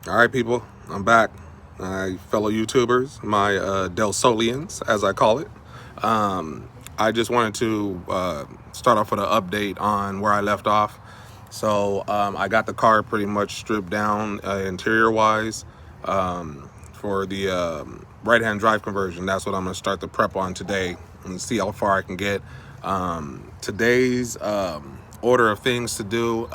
All right, people, I'm back. My fellow YouTubers, my Del Solians, as I call it. I just wanted to start off with an update on where I left off. So I got the car pretty much stripped down interior-wise for the right-hand drive conversion. That's what I'm going to start the prep on today and see how far I can get. Today's order of things to do.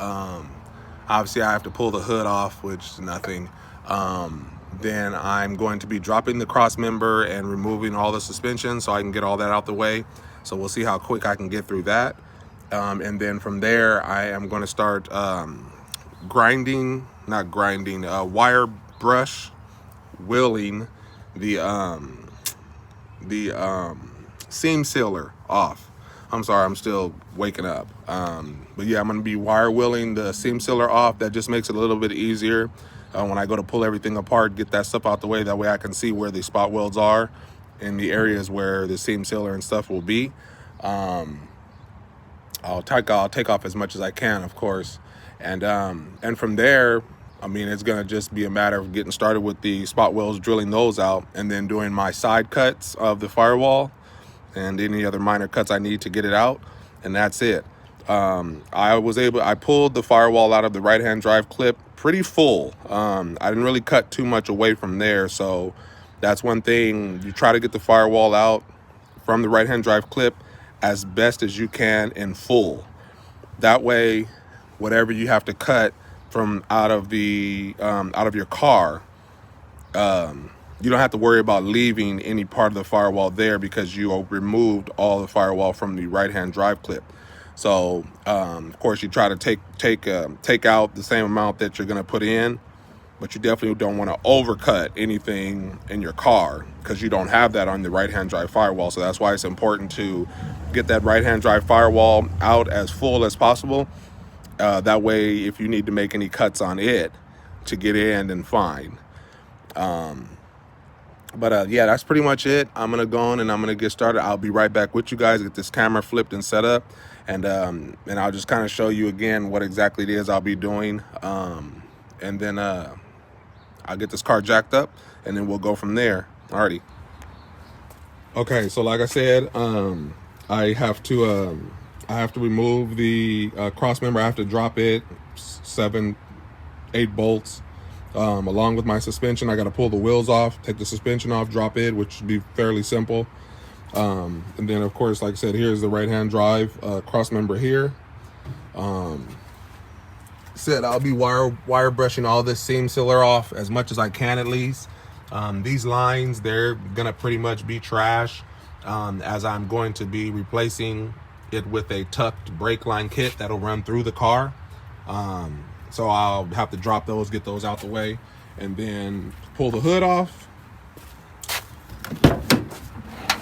Obviously, I have to pull the hood off, which is nothing. Then I'm going to be dropping the cross member and removing all the suspension so I can get all that out the way. So we'll see how quick I can get through that. And then from there, I am going to start wire brush wheeling the seam sealer off. I'm sorry, I'm still waking up. But yeah, I'm gonna be wire wheeling the seam sealer off. That just makes it a little bit easier when I go to pull everything apart, get that stuff out the way. That way I can see where the spot welds are in the areas where the seam sealer and stuff will be. I'll take off as much as I can, of course. And from there, I mean, it's gonna just be a matter of getting started with the spot welds, drilling those out, and then doing my side cuts of the firewall and any other minor cuts I need to get it out, and that's it. I pulled the firewall out of the right-hand drive clip pretty full. I didn't really cut too much away from there, so that's one thing. You try to get the firewall out from the right-hand drive clip as best as you can in full. That way, whatever you have to cut from out of your car, you don't have to worry about leaving any part of the firewall there because you removed all the firewall from the right-hand drive clip. So, of course, you try to take out the same amount that you're going to put in, but you definitely don't want to overcut anything in your car because you don't have that on the right-hand drive firewall. So that's why it's important to get that right-hand drive firewall out as full as possible. That way, if you need to make any cuts on it to get in, then fine. But yeah, that's pretty much it. I'm gonna go on and I'm gonna get started. I'll be right back with you guys, get this camera flipped and set up, and I'll just kind of show you again what exactly it is I'll be doing. And then I'll get this car jacked up, and then we'll go from there. Alrighty. Okay, so like I said, I have to remove the cross member. I have to drop it 7-8 bolts. Along with my suspension, I got to pull the wheels off, take the suspension off, drop it, which would be fairly simple. And then, of course, like I said, here's the right-hand drive cross member here. I'll be wire brushing all this seam sealer off as much as I can, at least. These lines, they're gonna pretty much be trash, as I'm going to be replacing it with a tucked brake line kit that'll run through the car. So I'll have to drop those, get those out the way, and then pull the hood off.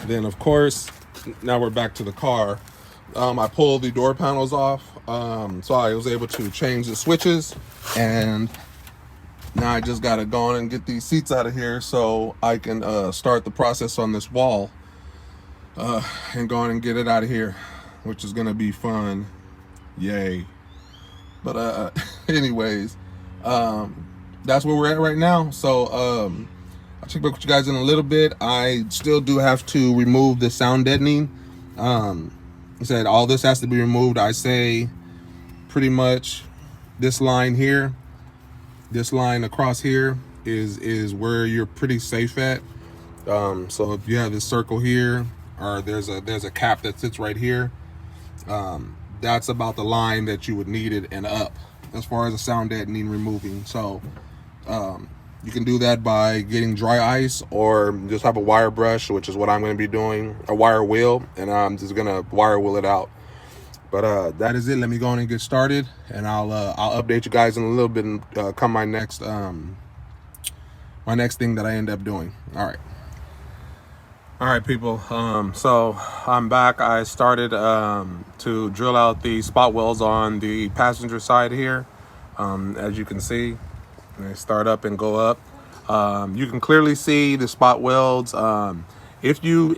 Then, of course, now we're back to the car. I pulled the door panels off, so I was able to change the switches, and now I just gotta go on and get these seats out of here so I can start the process on this wall and go on and get it out of here, which is gonna be fun. Yay. But anyways, that's where we're at right now. So I'll check back with you guys in a little bit. I still do have to remove the sound deadening. I said all this has to be removed. I say pretty much this line here, this line across here is where you're pretty safe at. So if you have this circle here, or there's a cap that sits right here, that's about the line that you would need it and up as far as the sound deadening removing. So you can do that by getting dry ice or just have a wire brush, which is what I'm going to be doing, a wire wheel, and I'm just going to wire wheel it out. But that is it. Let me go on and get started, and I'll update you guys in a little bit and come my next thing that I end up doing. All right, people. So I'm back. I started to drill out the spot welds on the passenger side here. As you can see, they start up and go up. You can clearly see the spot welds. If you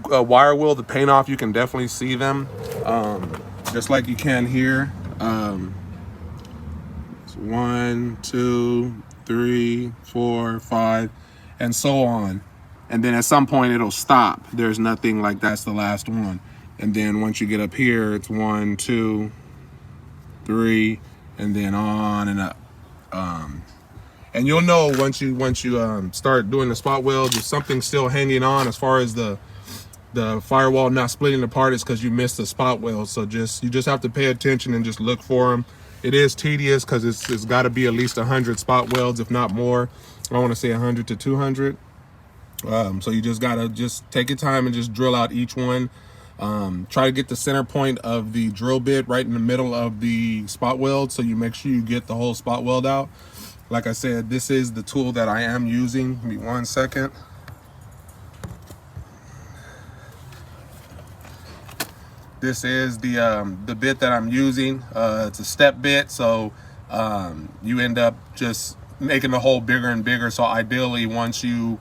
wire wheel the paint off, you can definitely see them, just like you can here. It's 1, 2, 3, 4, 5, and so on. And then at some point it'll stop. There's nothing like that's the last one. And then once you get up here, it's 1, 2, 3, and then on and up. And you'll know once you start doing the spot welds, if something's still hanging on as far as the firewall not splitting apart, is because you missed the spot weld. So you just have to pay attention and just look for them. It is tedious because it's got to be at least 100 spot welds, if not more. I want to say 100 to 200. So you just gotta take your time and just drill out each one. Try to get the center point of the drill bit right in the middle of the spot weld, so you make sure you get the whole spot weld out. Like I said, this is the tool that I am using. Give me 1 second. This is the bit that I'm using. It's a step bit, so you end up just making the hole bigger and bigger. So ideally, once you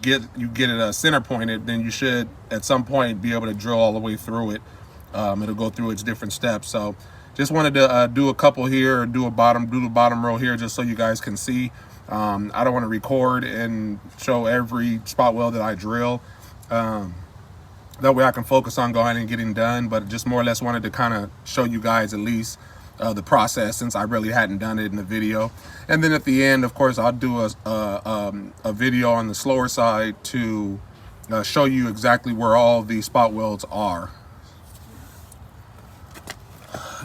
get it center pointed, then you should at some point be able to drill all the way through it. It'll go through its different steps. So just wanted to do a couple here, or do the bottom row here, just so you guys can see. I don't want to record and show every spot weld that I drill. That way I can focus on going and getting done, but just more or less wanted to kind of show you guys at least the process, since I really hadn't done it in the video. And then at the end, of course, I'll do a video on the slower side to show you exactly where all the spot welds are.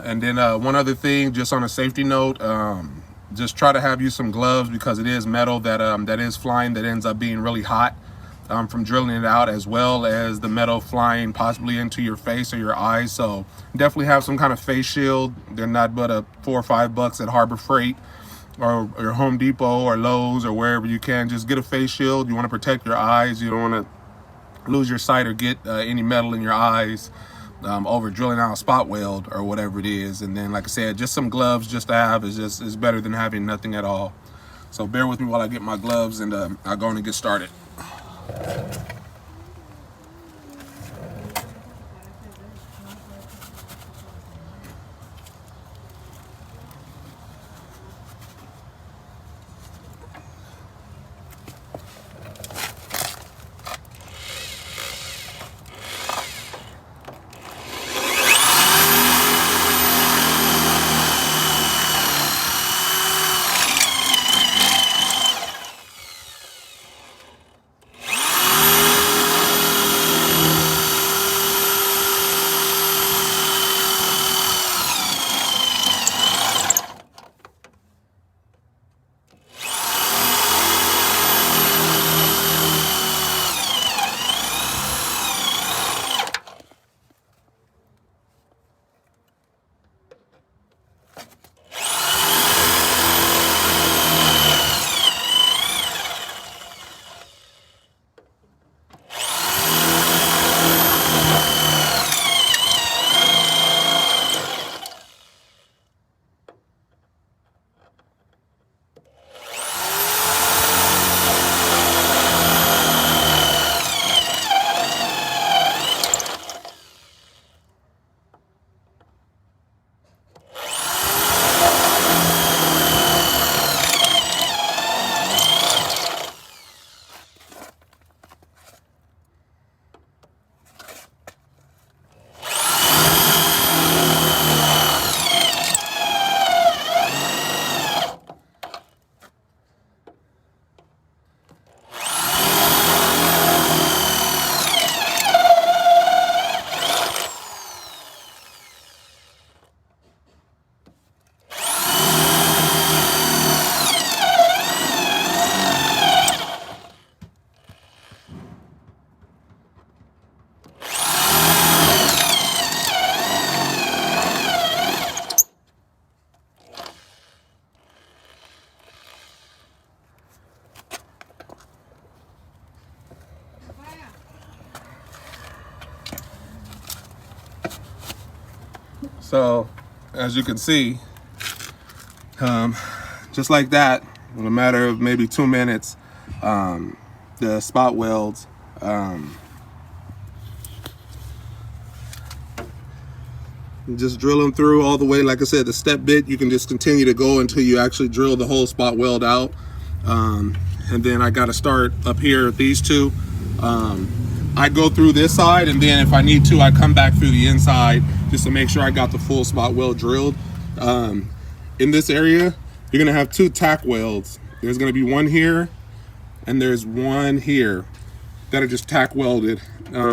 And then one other thing, just on a safety note, just try to have you some gloves, because it is metal that is flying, that ends up being really hot from drilling it out, as well as the metal flying possibly into your face or your eyes. So definitely have some kind of face shield. They're not but $4 or $5 at Harbor Freight or Home Depot or Lowe's or wherever you can. Just get a face shield. You want to protect your eyes. You don't want to lose your sight or get any metal in your eyes over drilling out a spot weld or whatever it is. And then, like I said, just some gloves just to have is better than having nothing at all. So bear with me while I get my gloves, and I'll go on and get started. So as you can see, just like that, in a matter of maybe 2 minutes, the spot welds And just drill them through all the way. Like I said, the step bit, you can just continue to go until you actually drill the whole spot weld out. And then I got to start up here with these two. I go through this side, and then if I need to, I come back through the inside just to make sure I got the full spot weld drilled. In this area, you're gonna have two tack welds. There's gonna be one here, and there's one here that are just tack welded.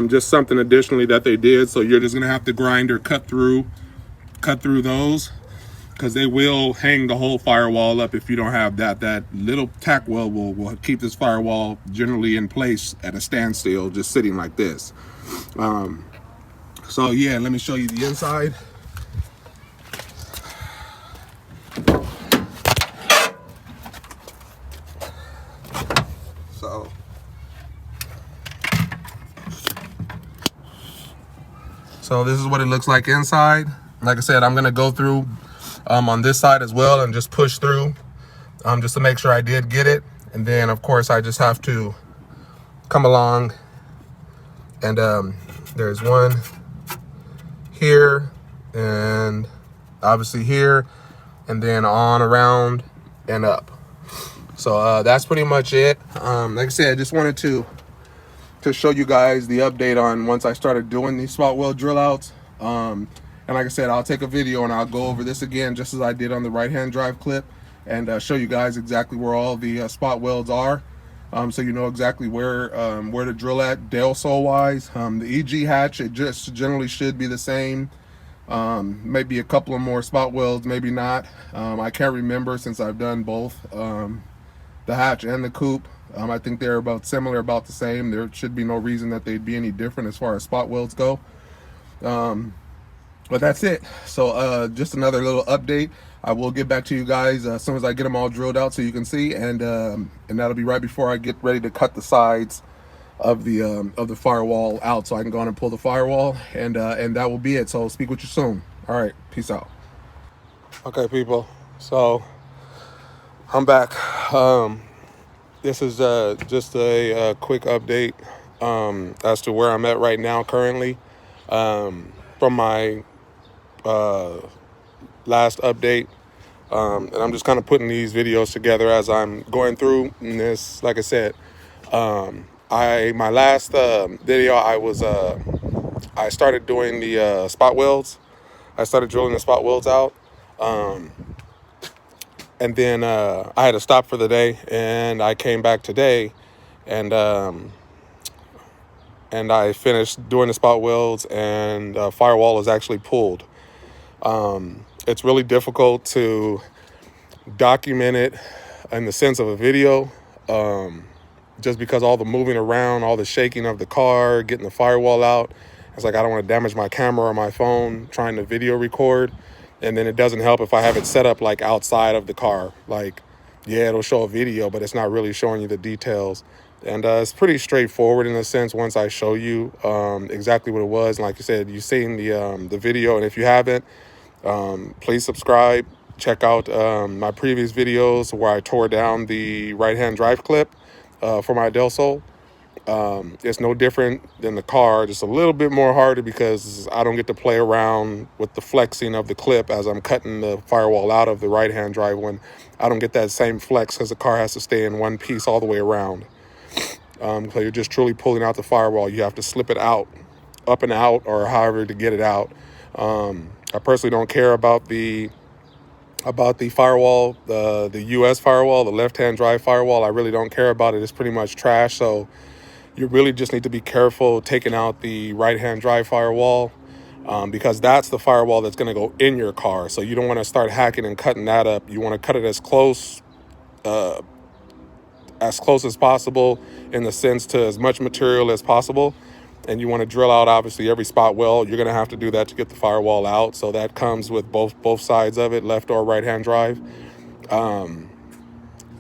Just something additionally that they did. So you're just gonna have to grind or cut through those, because they will hang the whole firewall up if you don't have that. That little tack weld will keep this firewall generally in place at a standstill, just sitting like this. So yeah, let me show you the inside. So this is what it looks like inside. Like I said, I'm gonna go through on this side as well and just push through just to make sure I did get it. And then of course I just have to come along, and there's one here, and obviously here, and then on around and up. So that's pretty much it. Like I said, I just wanted to show you guys the update on once I started doing these spot weld drill outs. And like I said, I'll take a video and I'll go over this again just as I did on the right hand drive clip, and show you guys exactly where all the spot welds are, so you know exactly where to drill at Dale Sol wise. The EG hatch, it just generally should be the same. Maybe a couple of more spot welds, maybe not. I can't remember since I've done both the hatch and the coupe. I think they're about similar, about the same. There should be no reason that they'd be any different as far as spot welds go. But that's it. So just another little update. I will get back to you guys as soon as I get them all drilled out so you can see, and that'll be right before I get ready to cut the sides of the firewall out, so I can go on and pull the firewall, and that will be it. So speak with you soon. All right, peace out. Okay, people. So I'm back. This is just a quick update as to where I'm at right now currently. From my last update, and I'm just kind of putting these videos together as I'm going through this. Like I said, my last video, I started doing the spot welds. I started drilling the spot welds out, and then I had to stop for the day, and I came back today, and I finished doing the spot welds, and firewall is actually pulled. It's really difficult to document it in the sense of a video, just because all the moving around, all the shaking of the car, getting the firewall out. It's like I don't want to damage my camera or my phone trying to video record. And then it doesn't help if I have it set up like outside of the car. Like, yeah, it'll show a video, but it's not really showing you the details. And it's pretty straightforward in a sense once I show you exactly what it was. And like you said, you've seen the video, and if you haven't, please subscribe. Check out my previous videos where I tore down the right-hand drive clip for my Del Sol. It's no different than the car, just a little bit more harder because I don't get to play around with the flexing of the clip as I'm cutting the firewall out of the right-hand drive one. I don't get that same flex because the car has to stay in one piece all the way around. So you're just truly pulling out the firewall. You have to slip it out, up and out, or however to get it out. I personally don't care about the firewall, the US firewall, the left-hand drive firewall. I really don't care about it. It's pretty much trash. So you really just need to be careful taking out the right-hand drive firewall, because that's the firewall that's going to go in your car. So you don't want to start hacking and cutting that up. You want to cut it as close as possible, in the sense to as much material as possible. And you want to drill out obviously every spot weld. You're going to have to do that to get the firewall out. So that comes with both sides of it, left or right-hand drive. And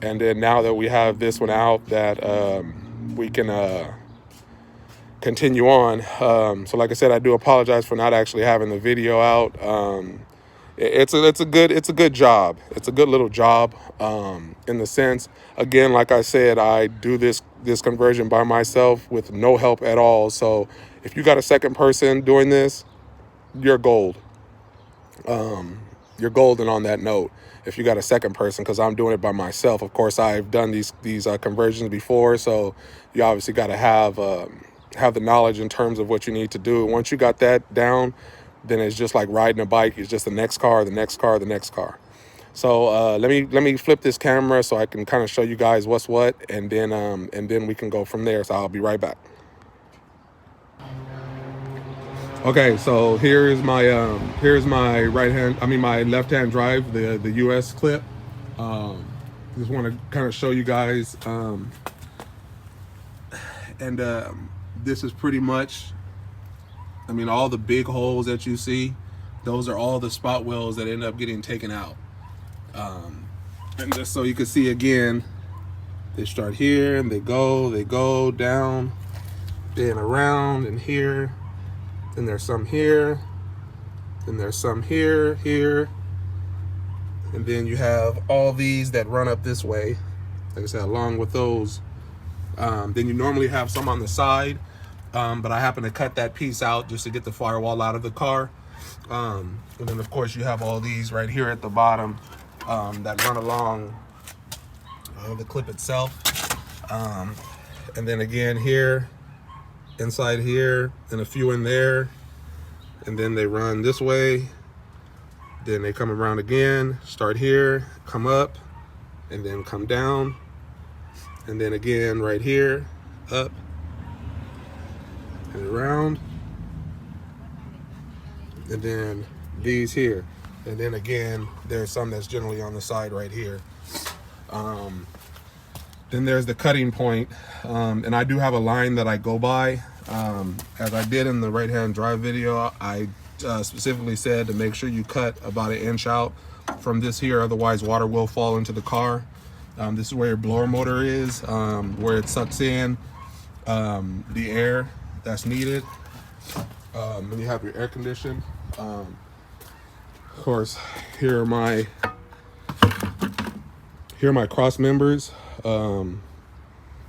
then now that we have this one out, that we can continue on. So like I said, I do apologize for not actually having the video out. It's a good job. It's a good little job, in the sense, again, like I said, I do this conversion by myself with no help at all. So if you got a second person doing this, you're gold. you're golden on that note. If you got a second person, because I'm doing it by myself. Of course, I've done these conversions before, so you obviously got to have the knowledge in terms of what you need to do. Once you got that down, then it's just like riding a bike. It's just the next car, the next car, the next car. So let me flip this camera so I can kind of show you guys what's what, and then we can go from there. So I'll be right back. Okay, so here's my my left hand drive, the US clip. Just want to kind of show you guys, this is pretty much, all the big holes that you see, those are all the spot welds that end up getting taken out. And just so you can see again, they start here and they go down, then around and here. Then there's some here, then there's some here, and then you have all these that run up this way, like I said, along with those. Then you normally have some on the side, but I happen to cut that piece out just to get the firewall out of the car. And then of course you have all these right here at the bottom that run along the clip itself. And then again here, inside here, and a few in there, and then they run this way, then they come around again, start here, come up, and then come down, and then again right here, up and around, and then these here, and then again there's some that's generally on the side right here. Then there's the cutting point, and I do have a line that I go by. As I did in the right hand drive video, I specifically said to make sure you cut about 1 inch out from this here, otherwise water will fall into the car. This is where your blower motor is, where it sucks in the air that's needed. Then you have your air condition. Of course, here are my cross members. You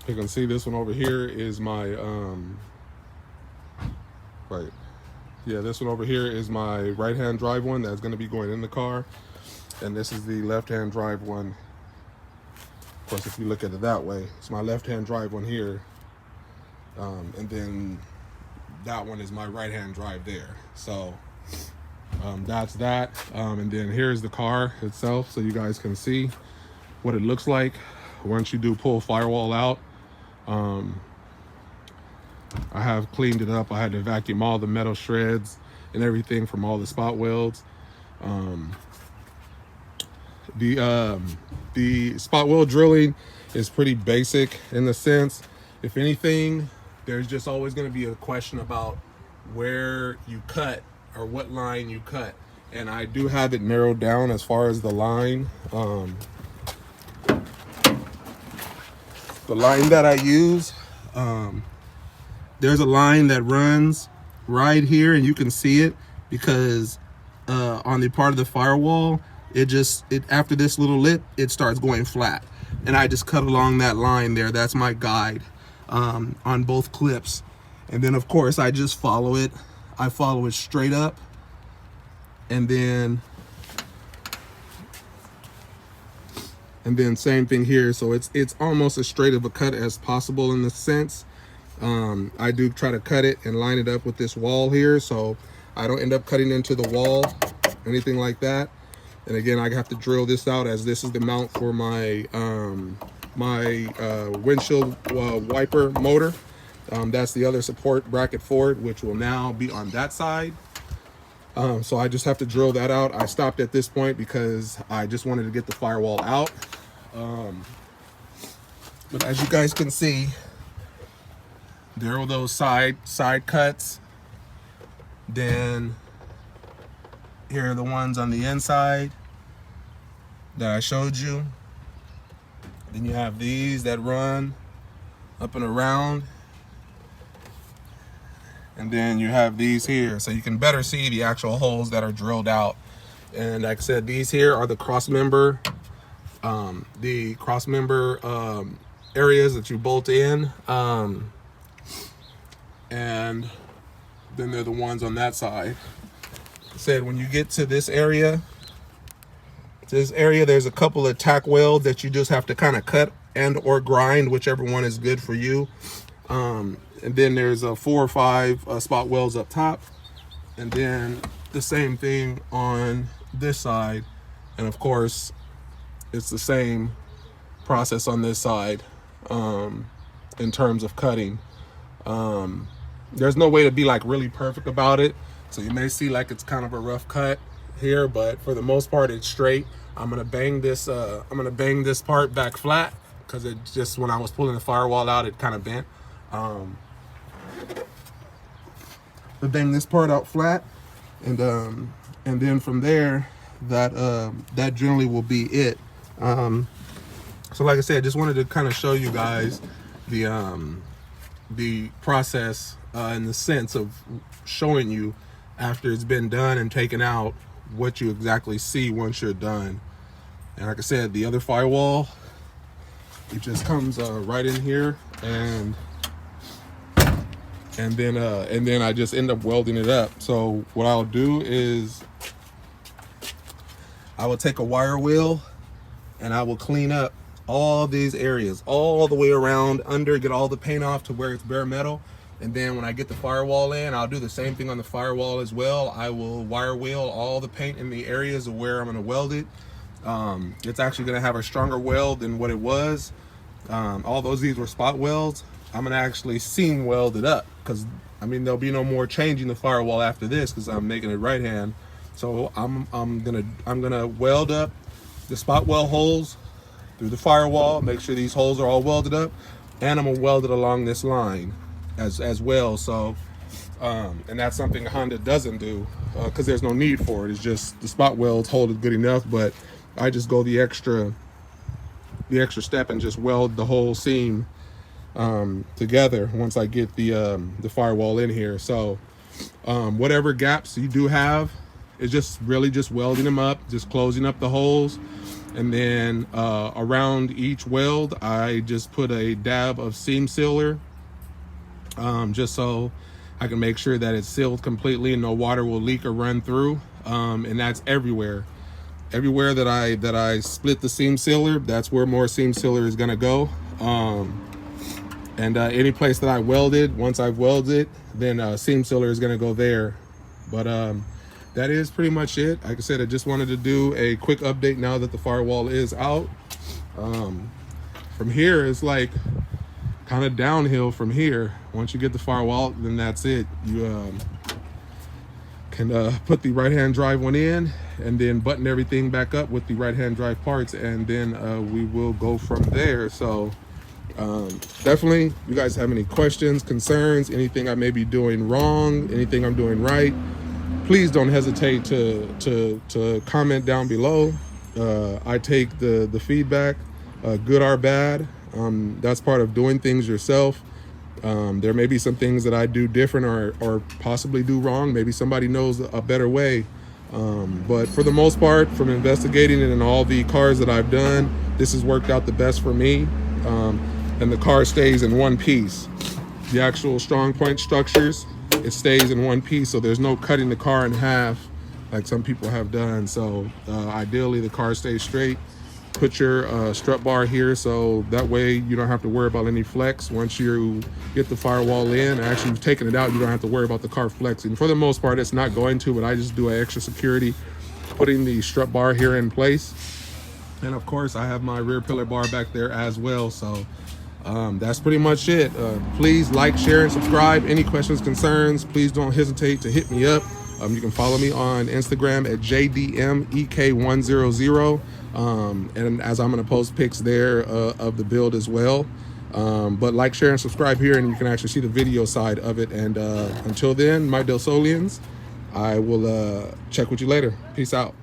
can see this one over here is my this one over here is my right hand drive one that's going to be going in the car, and this is the left hand drive one. Of course, if you look at it that way, it's my left hand drive one here, and then that one is my right hand drive there. So that's that, and then here's the car itself, so you guys can see what it looks like once you do pull firewall out. I have cleaned it up. I had to vacuum all the metal shreds and everything from all the spot welds. The spot weld drilling is pretty basic in the sense, if anything, there's just always going to be a question about where you cut or what line you cut. And I do have it narrowed down as far as the line. The line that I use, there's a line that runs right here, and you can see it because on the part of the firewall, it after this little lip, it starts going flat, and I just cut along that line there. That's my guide on both clips, and then of course I just follow it. I follow it straight up, and then same thing here. So it's almost as straight of a cut as possible in the sense. I do try to cut it and line it up with this wall here, so I don't end up cutting into the wall, anything like that. And again, I have to drill this out, as this is the mount for my windshield wiper motor. That's the other support bracket for it, which will now be on that side. So I just have to drill that out. I stopped at this point because I just wanted to get the firewall out. But as you guys can see, there are those side cuts. Then here are the ones on the inside that I showed you. Then you have these that run up and around. And then you have these here, so you can better see the actual holes that are drilled out. And like I said, these here are the cross member areas that you bolt in. And then they're the ones on that side. said, when you get to this area, there's a couple of tack welds that you just have to kind of cut and or grind, whichever one is good for you. And then there's 4 or 5 spot welds up top, and then the same thing on this side. And of course, it's the same process on this side in terms of cutting. There's no way to be like really perfect about it, so you may see like it's kind of a rough cut here, but for the most part it's straight. I'm gonna bang this part back flat, because it just, when I was pulling the firewall out, it kind of bent. But bang this part out flat, and then from there, that generally will be it. So like I said, I just wanted to kind of show you guys the process in the sense of showing you after it's been done and taken out what you exactly see once you're done. And like I said, the other firewall, it just comes right in here, and then I just end up welding it up. So what I'll do is I will take a wire wheel and I will clean up all these areas all the way around under, get all the paint off to where it's bare metal. And then when I get the firewall in, I'll do the same thing on the firewall as well. I will wire wheel all the paint in the areas of where I'm going to weld it. It's actually going to have a stronger weld than what it was. These were spot welds. I'm going to actually seam weld it up, because I mean, there'll be no more changing the firewall after this, because I'm making it right hand. So I'm gonna weld up the spot weld holes through the firewall, make sure these holes are all welded up, and I'm gonna weld it along this line as well. So and that's something Honda doesn't do, because there's no need for it. It's just the spot welds hold it good enough, but I just go the extra step and just weld the whole seam together once I get the firewall in here. So whatever gaps you do have, it's just really just welding them up, just closing up the holes. And then around each weld, I just put a dab of seam sealer, just so I can make sure that it's sealed completely and no water will leak or run through. And that's everywhere. Everywhere that I split the seam sealer, that's where more seam sealer is gonna go. And any place that I welded, once I've welded, then seam sealer is gonna go there. But that is pretty much it. Like I said, I just wanted to do a quick update now that the firewall is out. From here, it's like kind of downhill from here. Once you get the firewall, then that's it. You can put the right-hand drive one in, and then button everything back up with the right-hand drive parts, and then we will go from there. So definitely, you guys have any questions, concerns, anything I may be doing wrong, anything I'm doing right, please don't hesitate to comment down below. I take the feedback, good or bad. That's part of doing things yourself. There may be some things that I do different or possibly do wrong. Maybe somebody knows a better way. But for the most part, from investigating it in all the cars that I've done, this has worked out the best for me. And the car stays in one piece. The actual strong point structures, it stays in one piece, so there's no cutting the car in half like some people have done. So ideally the car stays straight. Put your strut bar here, so that way you don't have to worry about any flex. Once you get the firewall in, actually you've taken it out, you don't have to worry about the car flexing. For the most part, it's not going to, but I just do an extra security, putting the strut bar here in place. And of course, I have my rear pillar bar back there as well. So that's pretty much it. Please like, share, and subscribe. Any questions, concerns, please don't hesitate to hit me up. You can follow me on Instagram at JDMEK100. And as I'm going to post pics there of the build as well. But like, share, and subscribe here, and you can actually see the video side of it. And until then, my Delsolians, I will check with you later. Peace out.